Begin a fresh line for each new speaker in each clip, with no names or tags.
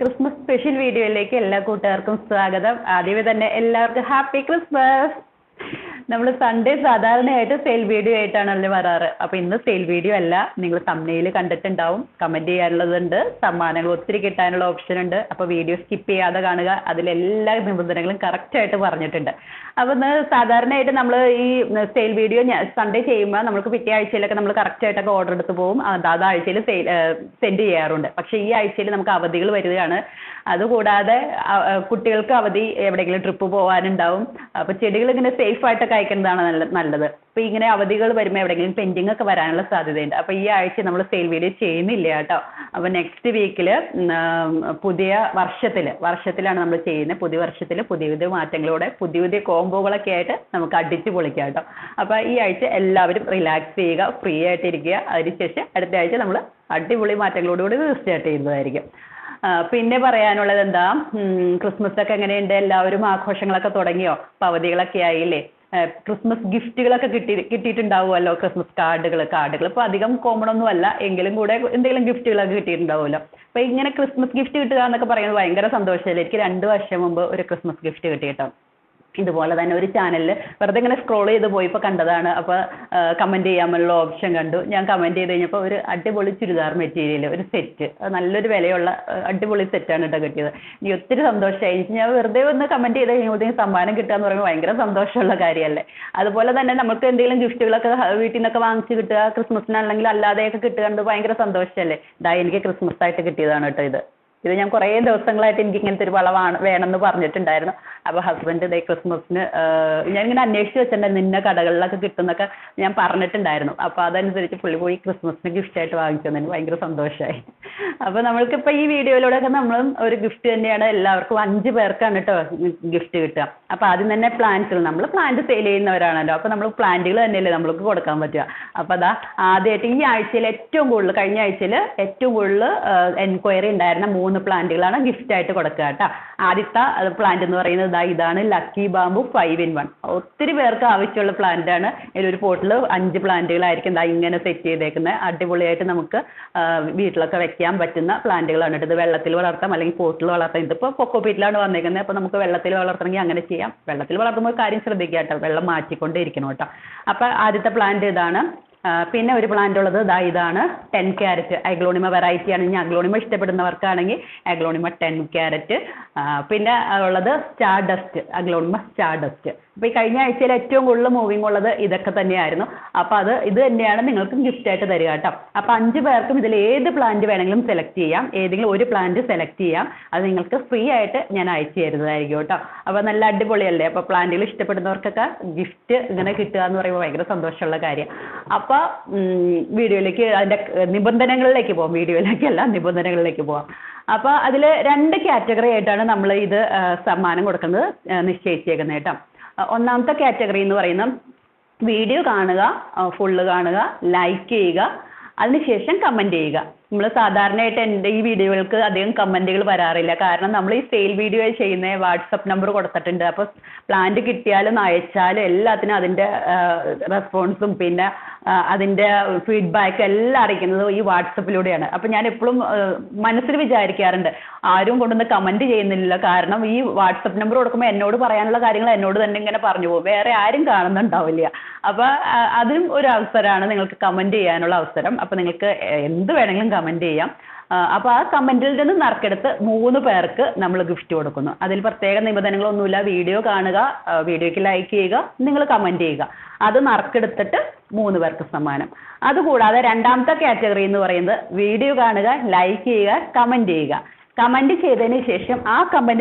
Christmas special വീഡിയോയിലേക്ക് എല്ലാ കൂട്ടുകാർക്കും സ്വാഗതം. ആദ്യമേ തന്നെ എല്ലാവർക്കും ഹാപ്പി ക്രിസ്മസ്. നമ്മൾ സൺഡേ സാധാരണയായിട്ട് സെയിൽ വീഡിയോ ആയിട്ടാണല്ലോ വരാറ്. അപ്പോൾ ഇന്ന് സെയിൽ വീഡിയോ അല്ല. നിങ്ങൾ തമ്മിൽ കണ്ടിട്ടുണ്ടാവും, കമന്റ് ചെയ്യാനുള്ളതുണ്ട്, സമ്മാനങ്ങൾ ഒത്തിരി കിട്ടാനുള്ള ഓപ്ഷൻ ഉണ്ട്. അപ്പോൾ വീഡിയോ സ്കിപ്പ് ചെയ്യാതെ കാണുക. അതിലെല്ലാ നിബന്ധനകളും കറക്റ്റായിട്ട് പറഞ്ഞിട്ടുണ്ട്. അപ്പോൾ ഇന്ന് സാധാരണയായിട്ട് നമ്മൾ ഈ സെയിൽ വീഡിയോ സൺഡേ ചെയ്യുമ്പോൾ നമുക്ക് പിറ്റേ ആഴ്ചയിലൊക്കെ നമ്മൾ കറക്റ്റായിട്ടൊക്കെ ഓർഡർ എടുത്ത് പോകും. അതാത് ആഴ്ചയിൽ സെൻഡ് ചെയ്യാറുണ്ട്. പക്ഷേ ഈ ആഴ്ചയിൽ നമുക്ക് അവധികൾ വരികയാണ്. അതുകൂടാതെ കുട്ടികൾക്ക് അവധി, എവിടെയെങ്കിലും ട്രിപ്പ് പോകാനുണ്ടാവും. അപ്പോൾ ചെടികൾ ഇങ്ങനെ സേഫ് ആയിട്ടൊക്കെ അയക്കുന്നതാണ് നല്ലത്. അപ്പോൾ ഇങ്ങനെ അവധികൾ വരുമ്പോൾ എവിടെയെങ്കിലും പെൻഡിങ് ഒക്കെ വരാനുള്ള സാധ്യതയുണ്ട്. അപ്പോൾ ഈ ആഴ്ച നമ്മൾ സെയിൽ വീഡിയോ ചെയ്യുന്നില്ല കേട്ടോ. അപ്പോൾ നെക്സ്റ്റ് വീക്കിൽ പുതിയ വർഷത്തിലാണ് നമ്മൾ ചെയ്യുന്നത്. പുതിയ വർഷത്തിൽ പുതിയ പുതിയ മാറ്റങ്ങളോടെ പുതിയ പുതിയ കോംബോകളൊക്കെ ആയിട്ട് നമുക്ക് അടിച്ച് പൊളിക്കാം കേട്ടോ. അപ്പോൾ ഈ ആഴ്ച എല്ലാവരും റിലാക്സ് ചെയ്യുക, ഫ്രീ ആയിട്ടിരിക്കുക. അതിനുശേഷം അടുത്ത ആഴ്ച നമ്മൾ അടിപൊളി മാറ്റങ്ങളോടുകൂടി സ്റ്റാർട്ട് ചെയ്യുന്നതായിരിക്കും. പിന്നെ പറയാനുള്ളത് എന്താ, ക്രിസ്മസ് ഒക്കെ എങ്ങനെയുണ്ട്? എല്ലാവരും ആഘോഷങ്ങളൊക്കെ തുടങ്ങിയോ? അവധികളൊക്കെ ആയില്ലേ? ക്രിസ്മസ് ഗിഫ്റ്റുകളൊക്കെ കിട്ടിയിട്ടുണ്ടാവുമല്ലോ. ക്രിസ്മസ് കാർഡുകൾ ഇപ്പോൾ അധികം കോമൺ ഒന്നും അല്ല, എങ്കിലും കൂടെ എന്തെങ്കിലും ഗിഫ്റ്റുകളൊക്കെ കിട്ടിയിട്ടുണ്ടാവുമല്ലോ. അപ്പോൾ ഇങ്ങനെ ക്രിസ്മസ് ഗിഫ്റ്റ് കിട്ടുക എന്നൊക്കെ പറയുന്നത് ഭയങ്കര സന്തോഷമല്ലേ. എനിക്ക് 2 വർഷം മുമ്പ് ഒരു ക്രിസ്മസ് ഗിഫ്റ്റ് കിട്ടി കേട്ടോ. ഇതുപോലെ തന്നെ ഒരു ചാനലിൽ വെറുതെ ഇങ്ങനെ സ്ക്രോൾ ചെയ്ത് പോയപ്പോൾ കണ്ടതാണ്. അപ്പോൾ കമൻറ്റ് ചെയ്യാനുള്ള ഓപ്ഷൻ കണ്ടു. ഞാൻ കമൻറ്റ് ചെയ്ത് കഴിഞ്ഞപ്പോൾ ഒരു അടിപൊളി ചുരിദാർ മെറ്റീരിയൽ, ഒരു സെറ്റ്, നല്ലൊരു വിലയുള്ള അടിപൊളി സെറ്റാണ് കേട്ടോ കിട്ടിയത്. എനിക്ക് ഒത്തിരി സന്തോഷമായി. ഞാൻ വെറുതെ ഒന്ന് കമൻറ്റ് ചെയ്ത് കഴിയുമ്പോഴത്തേക്കും സമ്മാനം കിട്ടുക എന്ന് പറയുമ്പോൾ ഭയങ്കര സന്തോഷമുള്ള കാര്യമല്ലേ. അതുപോലെ തന്നെ നമുക്ക് എന്തെങ്കിലും ഗിഫ്റ്റുകളൊക്കെ വീട്ടിൽ നിന്നൊക്കെ വാങ്ങിച്ച് കിട്ടുക, ക്രിസ്മസിനാണെങ്കിൽ അല്ലാതെയൊക്കെ കിട്ടുക, ഭയങ്കര സന്തോഷമല്ലേ. എനിക്ക് ക്രിസ്മസ് ആയിട്ട് കിട്ടിയതാണ് കേട്ടോ ഇത് ഞാൻ കുറേ ദിവസങ്ങളായിട്ട് എനിക്ക് ഇങ്ങനത്തെ ഒരു വള വേണമെന്ന് പറഞ്ഞിട്ടുണ്ടായിരുന്നു. അപ്പോൾ ഹസ്ബൻഡ് ഇതേ ക്രിസ്മസിന് ഞാനിങ്ങനെ അന്വേഷിച്ച് വെച്ചിട്ടുണ്ടായിരുന്നു, ഇന്ന കടകളിലൊക്കെ കിട്ടുന്നൊക്കെ ഞാൻ പറഞ്ഞിട്ടുണ്ടായിരുന്നു. അപ്പോൾ അതനുസരിച്ച് പുള്ളി പോയി ക്രിസ്മസിന് ഗിഫ്റ്റായിട്ട് വാങ്ങിച്ചു തന്നതിന് ഭയങ്കര സന്തോഷമായി. അപ്പോൾ നമ്മൾക്കിപ്പോൾ ഈ വീഡിയോയിലൂടെയൊക്കെ നമ്മളും ഒരു ഗിഫ്റ്റ് തന്നെയാണ്. എല്ലാവർക്കും 5 പേർക്കാണ് കേട്ടോ ഗിഫ്റ്റ് കിട്ടുക. അപ്പോൾ ആദ്യം തന്നെ നമ്മൾ പ്ലാന്റ് സെയിൽ ചെയ്യുന്നവരാണല്ലോ. അപ്പോൾ നമ്മൾ പ്ലാന്റുകൾ തന്നെയല്ലേ നമ്മൾക്ക് കൊടുക്കാൻ പറ്റുക. അപ്പോൾ അതാ ആദ്യമായിട്ട് ഈ ആഴ്ചയിൽ കഴിഞ്ഞ ആഴ്ചയിൽ ഏറ്റവും കൂടുതൽ എൻക്വയറി ഉണ്ടായിരുന്ന 3 പ്ലാന്റുകളാണ് ഗിഫ്റ്റായിട്ട് കൊടുക്കുക കേട്ടോ. ആദ്യത്തെ പ്ലാന്റ് എന്ന് പറയുന്നത് ഇതാണ് ലക്കി ബാംബു 5-in-1. ഒത്തിരി പേർക്ക് ആവശ്യമുള്ള പ്ലാന്റ് ആണ്. ഇതിലൊരു പോട്ടിൽ 5 പ്ലാന്റുകളായിരിക്കും ഇങ്ങനെ സെറ്റ് ചെയ്തേക്കുന്നത്. അടിപൊളിയായിട്ട് നമുക്ക് വീട്ടിലൊക്കെ വെക്കാൻ പറ്റുന്ന പ്ലാന്റുകളാണ്. ഇത് വെള്ളത്തിൽ വളർത്താം, അല്ലെങ്കിൽ പോട്ടിൽ വളർത്താം. ഇതിപ്പോൾ കൊക്കോപീറ്റിലാണ് വന്നേക്കുന്നത്. അപ്പോൾ നമുക്ക് വെള്ളത്തിൽ വളർത്തണമെങ്കിൽ അങ്ങനെ ചെയ്യാം. വെള്ളത്തിൽ വളർത്തുമ്പോൾ കാര്യം ശ്രദ്ധിക്കുക കേട്ടോ, വെള്ളം മാറ്റിക്കൊണ്ടേ ഇരിക്കണം കേട്ടോ. അപ്പോൾ ആദ്യത്തെ പ്ലാന്റ് ഇതാണ്. പിന്നെ ഒരു പ്ലാന്റ് ഉള്ളത് ഇതാണ് 10 ക്യാരറ്റ് അഗ്ലോണിമ വെറൈറ്റിയാണ്. ഇനി അഗ്ലോണിമ ഇഷ്ടപ്പെടുന്നവർക്കാണെങ്കിൽ അഗ്ലോണിമ 10 ക്യാരറ്റ്. പിന്നെ ഉള്ളത് star dust, aglaonema star dust. അപ്പോൾ ഈ കഴിഞ്ഞ ആഴ്ചയിൽ ഏറ്റവും കൂടുതൽ മൂവിങ് ഉള്ളത് ഇതൊക്കെ തന്നെയായിരുന്നു. അപ്പോൾ ഇത് തന്നെയാണ് നിങ്ങൾക്ക് ഗിഫ്റ്റായിട്ട് തരിക കേട്ടോ. അപ്പോൾ 5 പേർക്കും ഇതിൽ ഏത് പ്ലാന്റ് വേണമെങ്കിലും സെലക്ട് ചെയ്യാം. ഏതെങ്കിലും ഒരു പ്ലാന്റ് സെലക്ട് ചെയ്യാം. അത് നിങ്ങൾക്ക് ഫ്രീ ആയിട്ട് ഞാൻ അയച്ചു തരുന്നതായിരിക്കും കേട്ടോ. അപ്പോൾ നല്ല അടിപൊളിയല്ലേ. അപ്പോൾ പ്ലാന്റുകൾ ഇഷ്ടപ്പെടുന്നവർക്കൊക്കെ ഗിഫ്റ്റ് ഇങ്ങനെ കിട്ടുക എന്ന് പറയുമ്പോൾ ഭയങ്കര സന്തോഷമുള്ള കാര്യം. അപ്പോൾ വീഡിയോയിലേക്ക് അതിൻ്റെ നിബന്ധനകളിലേക്ക് പോകാം. വീഡിയോയിലേക്കല്ല, നിബന്ധനകളിലേക്ക് പോകാം. അപ്പോൾ അതിൽ 2 കാറ്റഗറി ആയിട്ടാണ് നമ്മൾ ഇത് സമ്മാനം കൊടുക്കുന്നത് നിശ്ചയിച്ചേക്കുന്നത് കേട്ടോ. ഒന്നാമത്തെ കാറ്റഗറി എന്ന് പറയുന്നത് വീഡിയോ കാണുക, ഫുള്ള് കാണുക, ലൈക്ക് ചെയ്യുക, അതിനുശേഷം കമൻറ്റ് ചെയ്യുക. നമ്മൾ സാധാരണയായിട്ട് എൻ്റെ ഈ വീഡിയോകൾക്ക് അധികം കമൻറ്റുകൾ വരാറില്ല. കാരണം നമ്മൾ ഈ സെയിൽ വീഡിയോ ചെയ്യുന്ന വാട്സപ്പ് നമ്പർ കൊടുത്തിട്ടുണ്ട്. അപ്പോൾ പ്ലാന്റ് കിട്ടിയാലും അയച്ചാലും എല്ലാത്തിനും അതിൻ്റെ റെസ്പോൺസും പിന്നെ അതിൻ്റെ ഫീഡ്ബാക്ക് എല്ലാം അറിയിക്കുന്നത് ഈ വാട്സപ്പിലൂടെയാണ്. അപ്പോൾ ഞാൻ എപ്പോഴും മനസ്സിൽ വിചാരിക്കാറുണ്ട്, ആരും കൊണ്ടൊന്ന് കമൻറ്റ് ചെയ്യുന്നില്ല. കാരണം ഈ വാട്സപ്പ് നമ്പർ കൊടുക്കുമ്പോൾ എന്നോട് പറയാനുള്ള കാര്യങ്ങൾ എന്നോട് തന്നെ ഇങ്ങനെ പറഞ്ഞു പോകും, വേറെ ആരും കാണുന്നുണ്ടാവില്ല. അപ്പോൾ അതും ഒരു അവസരമാണ്, നിങ്ങൾക്ക് കമൻറ്റ് ചെയ്യാനുള്ള അവസരം. അപ്പോൾ നിങ്ങൾക്ക് എന്ത് വേണമെങ്കിലും കമൻറ്റ് ചെയ്യാം. അപ്പോൾ ആ കമൻറ്റിൽ നിന്ന് നറുക്കെടുത്ത് 3 പേർക്ക് നമ്മൾ ഗിഫ്റ്റ് കൊടുക്കുന്നു. അതിൽ പ്രത്യേക നിബന്ധനകളൊന്നുമില്ല. വീഡിയോ കാണുക, വീഡിയോയ്ക്ക് ലൈക്ക് ചെയ്യുക, നിങ്ങൾ കമൻറ്റ് ചെയ്യുക. അത് നറുക്കെടുത്തിട്ട് 3 പേർക്ക് സമ്മാനം. അതുകൂടാതെ രണ്ടാമത്തെ കാറ്റഗറി എന്ന് പറയുന്നത് വീഡിയോ കാണുക, ലൈക്ക് ചെയ്യുക, കമൻറ്റ് ചെയ്യുക. കമൻറ്റ് ചെയ്തതിന് ശേഷം ആ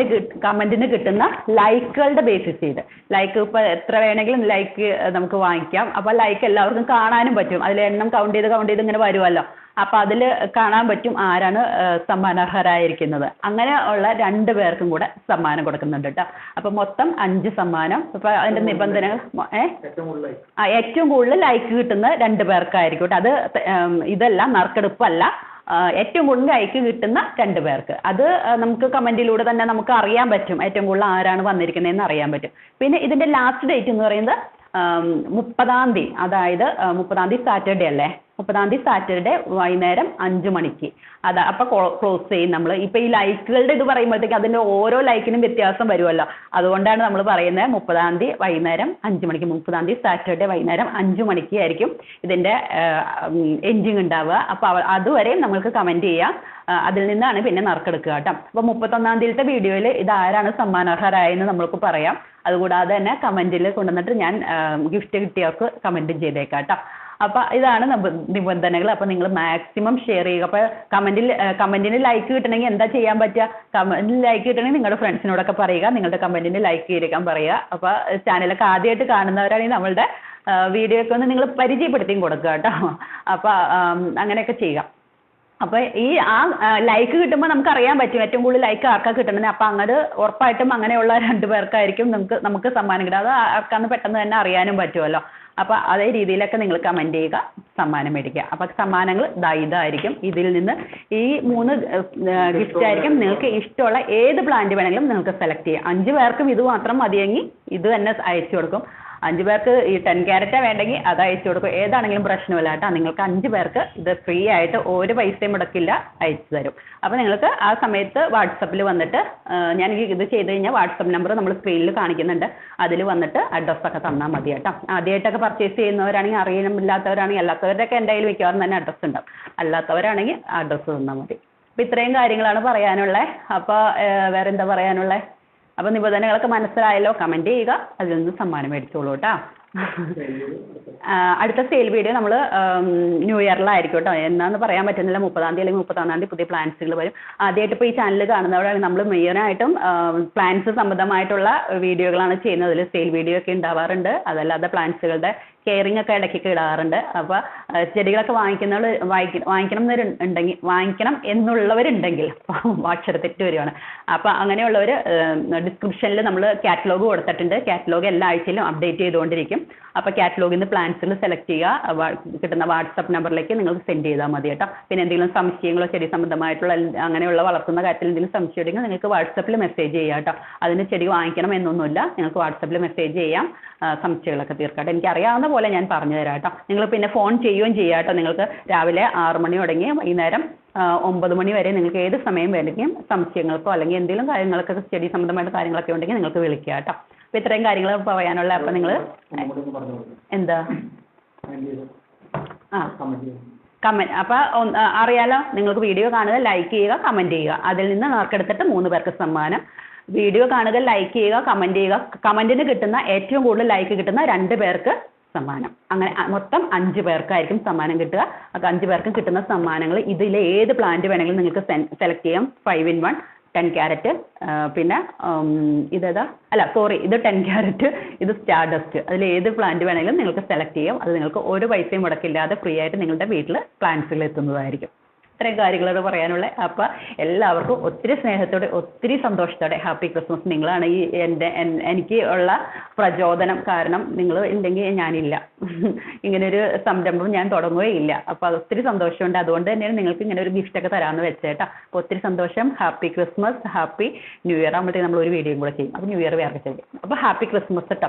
കമൻറ്റിന് കിട്ടുന്ന ലൈക്കുകളുടെ ബേസിസ് ചെയ്ത്, ലൈക്ക് ഇപ്പോൾ എത്ര വേണമെങ്കിലും ലൈക്ക് നമുക്ക് വാങ്ങിക്കാം. അപ്പോൾ ലൈക്ക് എല്ലാവർക്കും കാണാനും പറ്റും. അതിൽ എണ്ണം കൗണ്ട് ചെയ്ത് ഇങ്ങനെ വരുമല്ലോ. അപ്പോൾ അതിൽ കാണാൻ പറ്റും ആരാണ് സമ്മാനാർഹരായിരിക്കുന്നത്. അങ്ങനെ ഉള്ള 2 പേർക്കും കൂടെ സമ്മാനം കൊടുക്കുന്നുണ്ട് കേട്ടോ. അപ്പോൾ മൊത്തം 5 സമ്മാനം. അപ്പോൾ അതിൻ്റെ നിബന്ധനകൾ ഏറ്റവും കൂടുതൽ ലൈക്ക് കിട്ടുന്ന 2 പേർക്കായിരിക്കും കേട്ടോ. അത് ഇതല്ല, നറുക്കെടുപ്പല്ല. ഏറ്റവും കൂടുതൽ ലൈക്ക് കിട്ടുന്ന 2 പേർക്ക്. അത് നമുക്ക് കമൻറ്റിലൂടെ തന്നെ നമുക്ക് അറിയാൻ പറ്റും, ഏറ്റവും കൂടുതൽ ആരാണ് വന്നിരിക്കുന്നതെന്ന് അറിയാൻ പറ്റും. പിന്നെ ഇതിൻ്റെ ലാസ്റ്റ് ഡേറ്റ് എന്ന് പറയുന്നത് 30-ാം തീയതി, അതായത് 30-ാം തീയതി സാറ്റർഡേ അല്ലേ, 30-ാം തീയതി സാറ്റർഡേ വൈകുന്നേരം 5 മണിക്ക്. അതാ അപ്പോൾ ക്ലോസ് ചെയ്യും നമ്മൾ. ഇപ്പോൾ ഈ ലൈക്കുകളുടെ ഇത് പറയുമ്പോഴത്തേക്ക് അതിൻ്റെ ഓരോ ലൈക്കിനും വ്യത്യാസം വരുമല്ലോ, അതുകൊണ്ടാണ് നമ്മൾ പറയുന്നത് 30-ാം തീയതി വൈകുന്നേരം 5 മണിക്ക്. 30-ാം തീയതി സാറ്റർഡേ വൈകുന്നേരം 5 മണിക്ക് ആയിരിക്കും ഇതിൻ്റെ എൻഡിങ് ഉണ്ടാവുക. അപ്പോൾ അതുവരെ നമ്മൾക്ക് കമൻറ്റ് ചെയ്യാം. അതിൽ നിന്നാണ് പിന്നെ നറുക്കെടുക്കുക കേട്ടോ. അപ്പോൾ 31-ാം തീയതിയിലത്തെ വീഡിയോയിൽ ഇതാരാണ് സമ്മാനാർഹരായെന്ന് നമ്മൾക്ക് പറയാം. അതുകൂടാതെ തന്നെ കമൻറ്റിൽ കൊണ്ടുവന്നിട്ട് ഞാൻ ഗിഫ്റ്റ് കിട്ടിയവർക്ക് കമൻറ്റും ചെയ്തേക്കാം കേട്ടോ. അപ്പോൾ ഇതാണ് നിബന്ധനകൾ. അപ്പോൾ നിങ്ങൾ മാക്സിമം ഷെയർ ചെയ്യുക. അപ്പോൾ കമൻറ്റിന് ലൈക്ക് കിട്ടണമെങ്കിൽ എന്താ ചെയ്യാൻ പറ്റുക? കമൻറ്റിൽ ലൈക്ക് കിട്ടണമെങ്കിൽ നിങ്ങളുടെ ഫ്രണ്ട്സിനോടൊക്കെ പറയുക, നിങ്ങളുടെ കമൻറ്റിന് ലൈക്ക് ചെയ്തേക്കാൻ പറയുക. അപ്പോൾ ചാനലൊക്കെ ആദ്യമായിട്ട് കാണുന്നവരാണെങ്കിൽ നമ്മളുടെ വീഡിയോ ഒക്കെ ഒന്ന് നിങ്ങൾ പരിചയപ്പെടുത്തിയും കൊടുക്കുക കേട്ടോ. അപ്പോൾ അങ്ങനെയൊക്കെ ചെയ്യുക. അപ്പോൾ ഈ ലൈക്ക് കിട്ടുമ്പോൾ നമുക്ക് അറിയാൻ പറ്റും ഏറ്റവും കൂടുതൽ ലൈക്ക് ആർക്കാ കിട്ടണമെന്ന്. അപ്പോൾ അങ്ങനെ ഉറപ്പായിട്ടും അങ്ങനെയുള്ള 2 പേർക്കായിരിക്കും നമുക്ക് സമ്മാനം കിട്ടുക. അത് ആർക്കാന്ന് പെട്ടെന്ന് തന്നെ അറിയാനും പറ്റുമല്ലോ. അപ്പോൾ അതേ രീതിയിലൊക്കെ നിങ്ങൾ കമൻറ്റ് ചെയ്യുക, സമ്മാനം മേടിക്കുക. അപ്പോൾ സമ്മാനങ്ങൾ ഇതായിരിക്കും. ഇതിൽ നിന്ന് ഈ 3 ഗിഫ്റ്റ് ആയിരിക്കും. നിങ്ങൾക്ക് ഇഷ്ടമുള്ള ഏത് പ്ലാന്റ് വേണമെങ്കിലും നിങ്ങൾക്ക് സെലക്ട് ചെയ്യാം. 5 പേർക്കും ഇത് മാത്രം മതിയെങ്കിൽ ഇത് തന്നെ അയച്ചു കൊടുക്കും. 5 പേർക്ക് ഈ 10 ക്യാരറ്റാ വേണ്ടെങ്കിൽ അത് അയച്ചു കൊടുക്കും. ഏതാണെങ്കിലും പ്രശ്നമില്ല കേട്ടോ. നിങ്ങൾക്ക് 5 പേർക്ക് ഇത് ഫ്രീ ആയിട്ട് ഒരു പൈസയും മുടക്കില്ല, അയച്ചു തരും. അപ്പോൾ നിങ്ങൾക്ക് ആ സമയത്ത് വാട്സപ്പിൽ വന്നിട്ട് ഞാൻ ഇത് ചെയ്ത് കഴിഞ്ഞാൽ വാട്സപ്പ് നമ്പർ നമ്മൾ സ്ക്രീനിൽ കാണിക്കുന്നുണ്ട്. അതിൽ വന്നിട്ട് അഡ്രസ്സൊക്കെ തന്നാൽ മതി കേട്ടോ. ആദ്യമായിട്ടൊക്കെ പർച്ചേസ് ചെയ്യുന്നവരാണെങ്കിൽ, അറിയാനില്ലാത്തവരാണെങ്കിൽ, അല്ലാത്തവരുടെയൊക്കെ എൻ്റെ കയ്യിൽ മിക്കവാറും തന്നെ അഡ്രസ്സ് ഉണ്ടാവും. അല്ലാത്തവരാണെങ്കിൽ അഡ്രസ്സ് തന്നാൽ മതി. അപ്പോൾ ഇത്രയും കാര്യങ്ങളാണ് പറയാനുള്ളത്. അപ്പോൾ വേറെ എന്താ പറയാനുള്ളത്? അപ്പോൾ നിബന്ധനകളൊക്കെ മനസ്സിലായല്ലോ. കമൻറ്റ് ചെയ്യുക, അതിൽ നിന്ന് സമ്മാനം മേടിച്ചോളൂ കേട്ടോ. അടുത്ത സെയിൽ വീഡിയോ നമ്മൾ ന്യൂ ഇയറിലായിരിക്കും കേട്ടോ. എന്നാന്ന് പറയാൻ പറ്റുന്നില്ല. 30-ാം തീയതി അല്ലെങ്കിൽ 31-ാം തീയതി പുതിയ പ്ലാൻസുകൾ വരും. ആദ്യമായിട്ട് ഇപ്പോൾ ഈ ചാനൽ കാണുന്നവരാണ് നമ്മൾ മെയിനായിട്ടും പ്ലാൻസ് സംബന്ധമായിട്ടുള്ള വീഡിയോകളാണ് ചെയ്യുന്നത്. അതിൽ സെയിൽ വീഡിയോ ഒക്കെ ഉണ്ടാവാറുണ്ട്. അതല്ലാതെ പ്ലാൻസുകളുടെ കെയറിംഗ് ഒക്കെ ഇടയ്ക്കൊക്കെ ഇടാറുണ്ട്. അപ്പോൾ ചെടികളൊക്കെ വാങ്ങിക്കണം എന്നുള്ളവരുണ്ടെങ്കിൽ അക്ഷരത്തെറ്റ് വരുവാണ്. അപ്പോൾ അങ്ങനെയുള്ളവർ ഡിസ്ക്രിപ്ഷനിൽ നമ്മൾ കാറ്റലോഗ് കൊടുത്തിട്ടുണ്ട്. കാറ്റലോഗ് എല്ലാ ആഴ്ചയിലും അപ്ഡേറ്റ് ചെയ്തുകൊണ്ടിരിക്കും. അപ്പോൾ കാറ്റലോഗിൽ നിന്ന് പ്ലാൻസുകൾ സെലക്ട് ചെയ്യുക. കിട്ടുന്ന വാട്സപ്പ് നമ്പറിലേക്ക് നിങ്ങൾക്ക് സെൻഡ് ചെയ്താൽ മതി കേട്ടോ. പിന്നെ എന്തെങ്കിലും സംശയങ്ങളോ ചെടി സംബന്ധമായിട്ടുള്ള അങ്ങനെയുള്ള വളർത്തുന്ന കാര്യത്തിൽ എന്തെങ്കിലും സംശയം ഉണ്ടെങ്കിൽ നിങ്ങൾക്ക് വാട്സപ്പിൽ മെസ്സേജ് ചെയ്യാം കേട്ടോ. അതിന് ചെടി വാങ്ങിക്കണം എന്നൊന്നുമില്ല, നിങ്ങൾക്ക് വാട്സപ്പിൽ മെസ്സേജ് ചെയ്യാം. സംശയങ്ങളൊക്കെ തീർക്കട്ടെ. എനിക്കറിയാവുന്ന പോലെ ഞാൻ പറഞ്ഞു തരാം കേട്ടോ. നിങ്ങൾ പിന്നെ ഫോൺ ചെയ്യുകയും ചെയ്യാം കേട്ടോ. നിങ്ങൾക്ക് രാവിലെ 6 മണി തുടങ്ങി വൈകുന്നേരം 9 മണി വരെ നിങ്ങൾക്ക് ഏത് സമയം വേണമെങ്കിലും സംശയങ്ങൾക്കോ അല്ലെങ്കിൽ എന്തെങ്കിലും കാര്യങ്ങളൊക്കെ ചെടി സംബന്ധമായിട്ട് കാര്യങ്ങളൊക്കെ ഉണ്ടെങ്കിൽ നിങ്ങൾക്ക് വിളിക്കുക കേട്ടോ. അപ്പോൾ ഇത്രയും കാര്യങ്ങൾ പറയാനുള്ള. അപ്പോൾ നിങ്ങൾ എന്താ കമൻറ്റ് അപ്പോൾ അറിയാലോ. നിങ്ങൾക്ക് വീഡിയോ കാണുക, ലൈക്ക് ചെയ്യുക, കമൻറ്റ് ചെയ്യുക. അതിൽ നിന്ന് നറുക്കെടുത്തിട്ട് 3 പേർക്ക് സമ്മാനം. വീഡിയോ കാണുക, ലൈക്ക് ചെയ്യുക, കമൻറ്റ് ചെയ്യുക. കമൻറ്റിന് കിട്ടുന്ന ഏറ്റവും കൂടുതൽ ലൈക്ക് കിട്ടുന്ന 2 പേർക്ക് സമ്മാനം. അങ്ങനെ മൊത്തം 5 പേർക്കായിരിക്കും സമ്മാനം കിട്ടുക. അപ്പോൾ 5 പേർക്കും കിട്ടുന്ന സമ്മാനങ്ങൾ ഇതിൽ ഏത് പ്ലാന്റ് വേണമെങ്കിലും നിങ്ങൾക്ക് സെലക്ട് ചെയ്യാം. 5 in 1 10 ക്യാരറ്റ്, പിന്നെ ഇത് 10 ക്യാരറ്റ്, ഇത് സ്റ്റാർ ഡസ്റ്റ്. അതിൽ ഏത് പ്ലാന്റ് വേണമെങ്കിലും നിങ്ങൾക്ക് സെലക്ട് ചെയ്യാം. അത് നിങ്ങൾക്ക് ഒരു പൈസയും മുടക്കില്ലാതെ ഫ്രീ ആയിട്ട് നിങ്ങളുടെ വീട്ടിൽ പ്ലാന്റ്സുകൾ എത്തുന്നതായിരിക്കും. ഇത്രയും കാര്യങ്ങളോട് പറയാനുള്ള. അപ്പോൾ എല്ലാവർക്കും ഒത്തിരി സ്നേഹത്തോടെ ഒത്തിരി സന്തോഷത്തോടെ ഹാപ്പി ക്രിസ്മസ്. നിങ്ങളാണ് ഈ എനിക്ക് ഉള്ള പ്രചോദനം. കാരണം നിങ്ങൾ ഇല്ലെങ്കിൽ ഞാനില്ല, ഇങ്ങനൊരു സംരംഭം ഞാൻ തുടങ്ങുകയില്ല. അപ്പോൾ അത് ഒത്തിരി സന്തോഷമുണ്ട്. അതുകൊണ്ട് തന്നെയാണ് നിങ്ങൾക്ക് ഇങ്ങനെ ഒരു ഗിഫ്റ്റൊക്കെ തരാമെന്ന് വെച്ചേട്ടാ. അപ്പോൾ ഒത്തിരി സന്തോഷം. Happy Christmas, happy new year ആകുമ്പോഴത്തേക്ക് നമ്മൾ ഒരു വീഡിയോയും കൂടെ ചെയ്യും. അപ്പോൾ ന്യൂ ഇയർ വേറെ ചെയ്യും. അപ്പോൾ ഹാപ്പി ക്രിസ്മസ് കേട്ടോ.